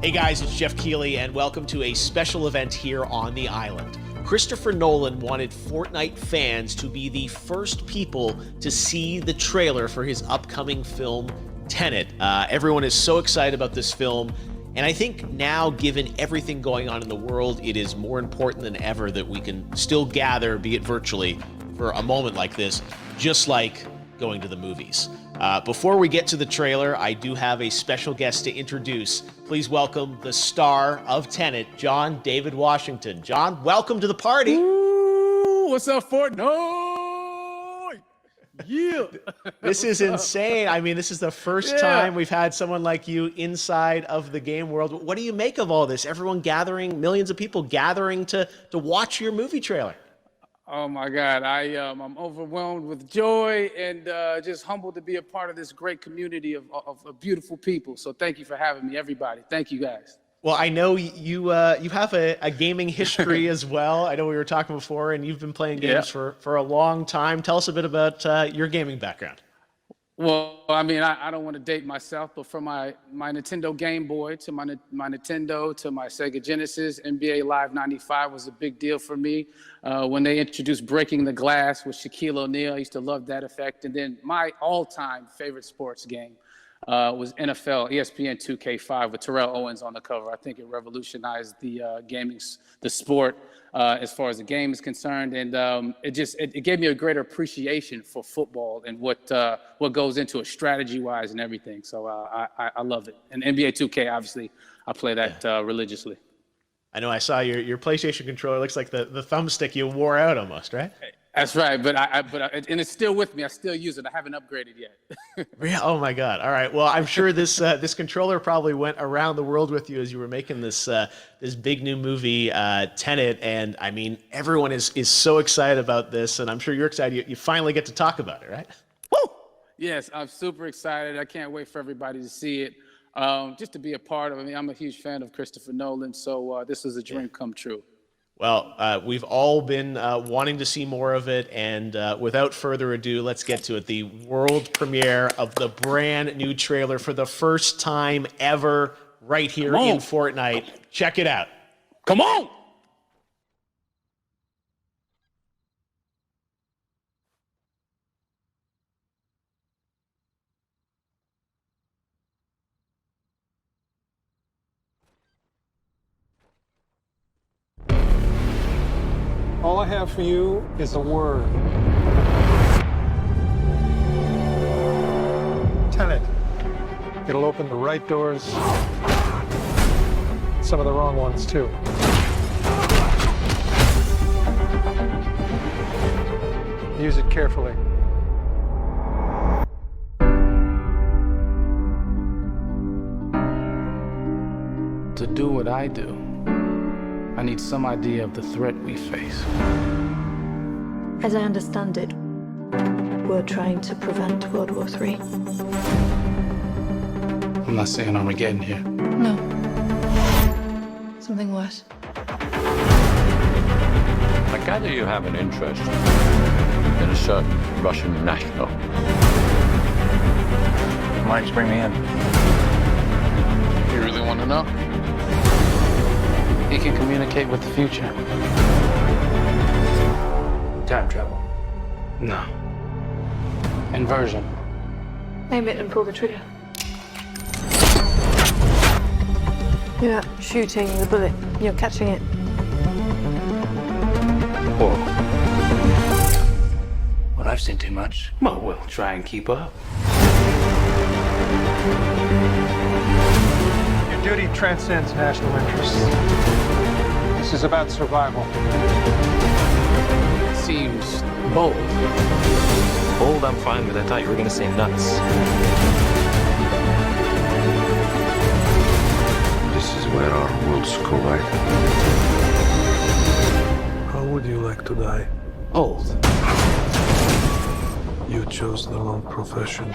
Hey guys, it's Jeff Keighley, and welcome to a special event here on the island. Christopher Nolan wanted Fortnite fans to be the first people to see the trailer for his upcoming film, Tenet. Everyone is so excited about this film, and I think now, given everything going on in the world, it is more important than ever that we can still gather, be it virtually, for a moment like this, just like going to the movies. Before we get to the trailer, I do have a special guest to introduce. Please welcome the star of Tenet, John David Washington. John, welcome to the party. Ooh, what's up, Fortnite? Yeah. This is insane. I mean, this is the first time we've had someone like you inside of the game world. What do you make of all this? Everyone gathering, millions of people gathering to watch your movie trailer. Oh my God, I'm overwhelmed with joy and just humbled to be a part of this great community of beautiful people. So thank you for having me, everybody. Thank you, guys. Well, I know you have a gaming history as well. I know we were talking before, and you've been playing games for a long time. Tell us a bit about your gaming background. Well, I mean, I don't want to date myself, but from my Nintendo Game Boy to my Nintendo to my Sega Genesis, NBA Live 95 was a big deal for me. When they introduced Breaking the Glass with Shaquille O'Neal, I used to love that effect. And then my all-time favorite sports game was NFL ESPN 2K5 with Terrell Owens on the cover. I think it revolutionized the sport as far as the game is concerned, and it gave me a greater appreciation for football and what goes into it strategy-wise and everything. So I love it. And NBA 2K, obviously, I play that religiously. I know I saw your PlayStation controller. Looks like the thumbstick you wore out almost, right? That's right, but and it's still with me. I still use it. I haven't upgraded yet. Yeah. Oh my God. All right. Well, I'm sure this controller probably went around the world with you as you were making this big new movie, Tenet. And I mean, everyone is so excited about this, and I'm sure you're excited. You finally get to talk about it, right? Woo! Yes, I'm super excited. I can't wait for everybody to see it. Just to be a part of it. I mean, I'm a huge fan of Christopher Nolan, so this is a dream come true. Well, we've all been wanting to see more of it, and without further ado, let's get to it. The world premiere of the brand new trailer for the first time ever right here in Fortnite. Check it out. Come on! All I have for you is a word. Tenet. It'll open the right doors, some of the wrong ones too. Use it carefully. To do what I do, I need some idea of the threat we face. As I understand it, we're trying to prevent World War III. I'm not saying Armageddon here. No. Something worse. I gather you have an interest in a certain Russian national. Mike's bring me in. You really want to know? He can communicate with the future. Time travel. No. Inversion. Aim it and pull the trigger. You're not shooting the bullet, you're catching it. Whoa. Well, I've seen too much. Well, we'll try and keep up. Your duty transcends national interests. This is about survival. It seems bold. Bold, I'm fine with. I thought you were going to say nuts. This is where our worlds collide. How would you like to die? Old. You chose the wrong profession.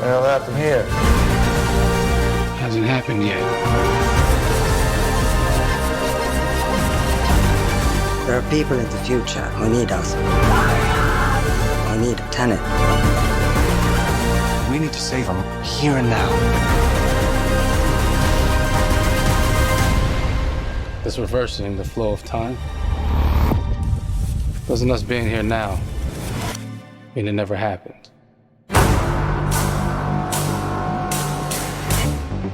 Well, happened here. Hasn't happened yet. There are people in the future who need us. need Tenet. We need to save him here and now. This reversing the flow of time. Doesn't us being here now mean it never happened?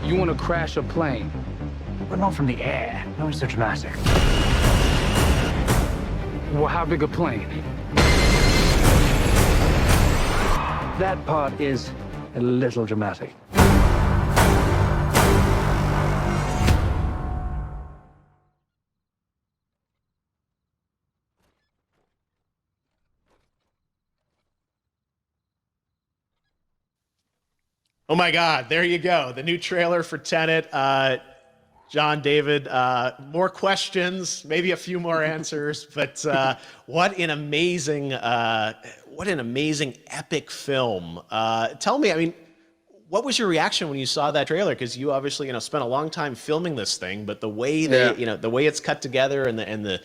You want to crash a plane? But not from the air. No, it's so dramatic. Well, how big a plane? That part is a little dramatic. Oh my God, there you go. The new trailer for Tenet. John, David, more questions, maybe a few more answers, but what an amazing epic film. Tell me, I mean, what was your reaction when you saw that trailer? Because you obviously, spent a long time filming this thing, but the way the way it's cut together and the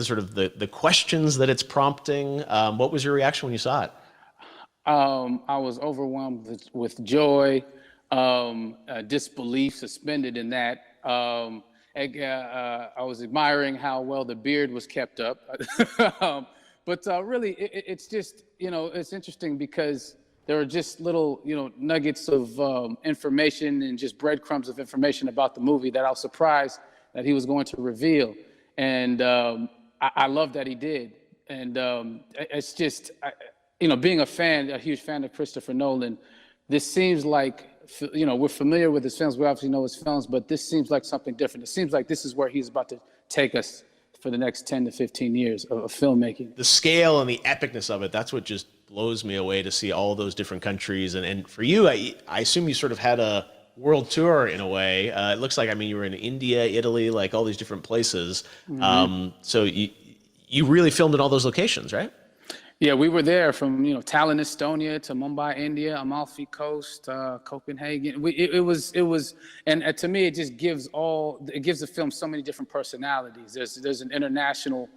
sort of the questions that it's prompting, what was your reaction when you saw it? I was overwhelmed with joy, disbelief suspended in that. I was admiring how well the beard was kept up. But really, it's just, it's interesting because there are just little, nuggets of information and just breadcrumbs of information about the movie that I was surprised that he was going to reveal. And I love that he did. And it's just... being a huge fan of Christopher Nolan, this seems like, we're familiar with his films, we obviously know his films, but this seems like something different. It seems like this is where he's about to take us for the next 10 to 15 years of filmmaking. The scale and the epicness of it, that's what just blows me away, to see all those different countries. And for you, I assume you sort of had a world tour in a way. It looks like, you were in India, Italy, like all these different places. Mm-hmm. So you really filmed in all those locations, right? Yeah, we were there from Tallinn, Estonia, to Mumbai, India, Amalfi Coast, Copenhagen. It was, and to me, it just gives the film so many different personalities. There's an international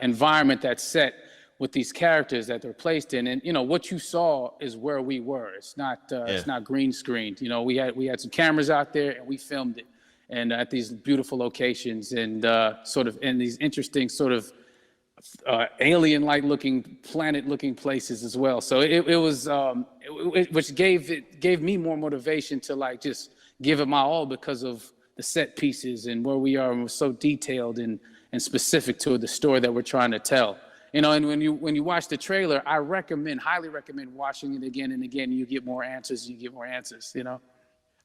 environment that's set with these characters that they're placed in, and what you saw is where we were. It's not green screened. We had some cameras out there and we filmed it, and at these beautiful locations and sort of in these interesting sort of alien-like looking, planet-looking places as well. So it was, which gave me more motivation to just give it my all because of the set pieces and where we are, and we're so detailed and specific to the story that we're trying to tell. And when you watch the trailer, I highly recommend watching it again and again. You get more answers.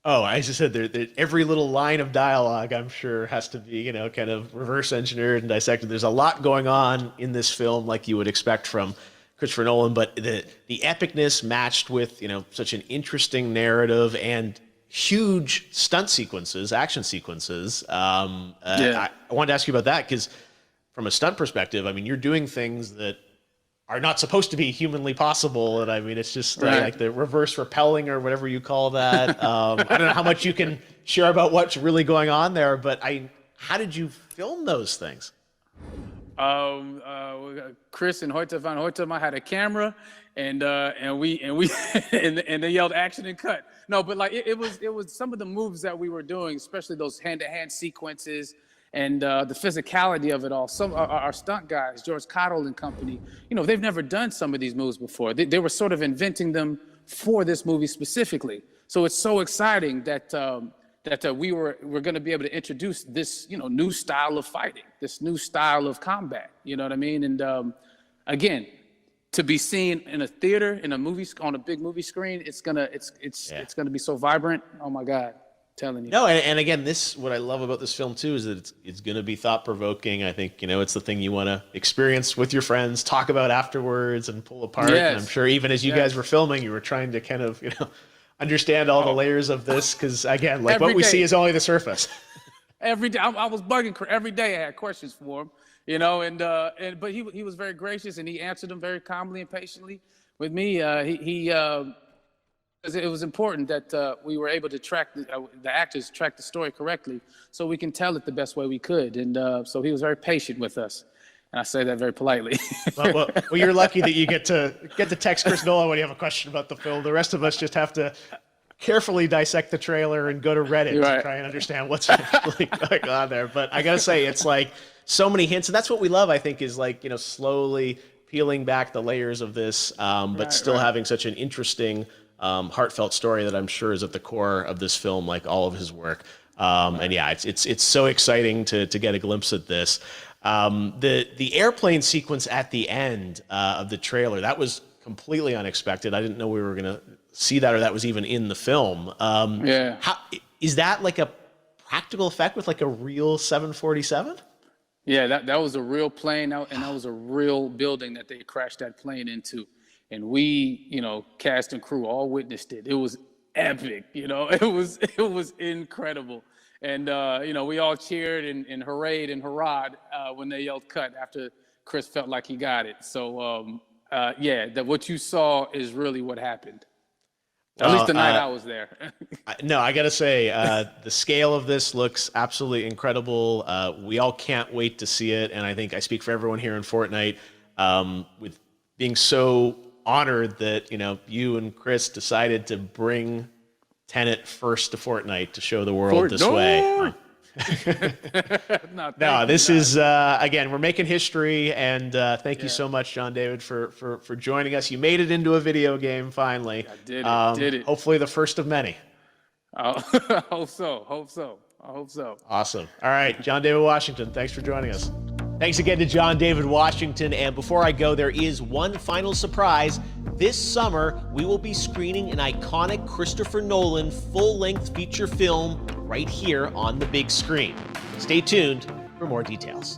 Oh, I just said every little line of dialogue, I'm sure, has to be, kind of reverse engineered and dissected. There's a lot going on in this film, like you would expect from Christopher Nolan, but the epicness matched with, such an interesting narrative and huge stunt sequences, action sequences. I wanted to ask you about that because from a stunt perspective, you're doing things that are not supposed to be humanly possible. And it's just like the reverse rappelling or whatever you call that. I don't know how much you can share about what's really going on there, but how did you film those things? Chris and Hoyte van Hoytema had a camera and they yelled action and cut. No, but it was some of the moves that we were doing, especially those hand-to-hand sequences, and the physicality of it all. Some our stunt guys, George Cottle and company, they've never done some of these moves before. They were sort of inventing them for this movie specifically. So it's so exciting that we're going to be able to introduce this new style of fighting, this new style of combat. You know what I mean? And again, to be seen in a theater, in a movie, on a big movie screen, it's gonna be so vibrant. Oh my God. Telling you. No, and again, what I love about this film too is that it's going to be thought-provoking. I think it's the thing you want to experience with your friends, talk about afterwards, and pull apart. Yes. And I'm sure even as you guys were filming, you were trying to kind of understand all the layers of this, because again, like what we see is only the surface. Every day, I was bugging every day. I had questions for him, but he was very gracious and he answered them very calmly and patiently with me. It was important that we were able to track the actors track the story correctly, so we can tell it the best way we could. And so he was very patient with us. And I say that very politely. Well, you're lucky that you get to text Chris Nolan when you have a question about the film. The rest of us just have to carefully dissect the trailer and go to Reddit to try and understand what's actually going on there. But I gotta say, it's like so many hints, and that's what we love, I think, is like, slowly peeling back the layers of this, but still having such an interesting, heartfelt story that I'm sure is at the core of this film, like all of his work. And yeah, it's so exciting to get a glimpse at this. The airplane sequence at the end of the trailer, that was completely unexpected. I didn't know we were gonna see that, or that was even in the film. How is that, like a practical effect with like a real 747? Yeah, that was a real plane, and that was a real building that they crashed that plane into. And we, cast and crew all witnessed it. It was epic, it was incredible. And, we all cheered and hurrayed and hurrahed when they yelled cut after Chris felt like he got it. So, that what you saw is really what happened. At least the night I was there. No, I got to say, the scale of this looks absolutely incredible. We all can't wait to see it. And I think I speak for everyone here in Fortnite with being so honored that, you and Chris decided to bring Tenet first to Fortnite to show the world this way. No, this is, again, we're making history, and thank you so much, John David, for joining us. You made it into a video game, finally. I did it. Hopefully the first of many. I hope so. Awesome. All right, John David Washington, thanks for joining us. Thanks again to John David Washington, and before I go, there is one final surprise. This summer, we will be screening an iconic Christopher Nolan full-length feature film right here on the big screen. Stay tuned for more details.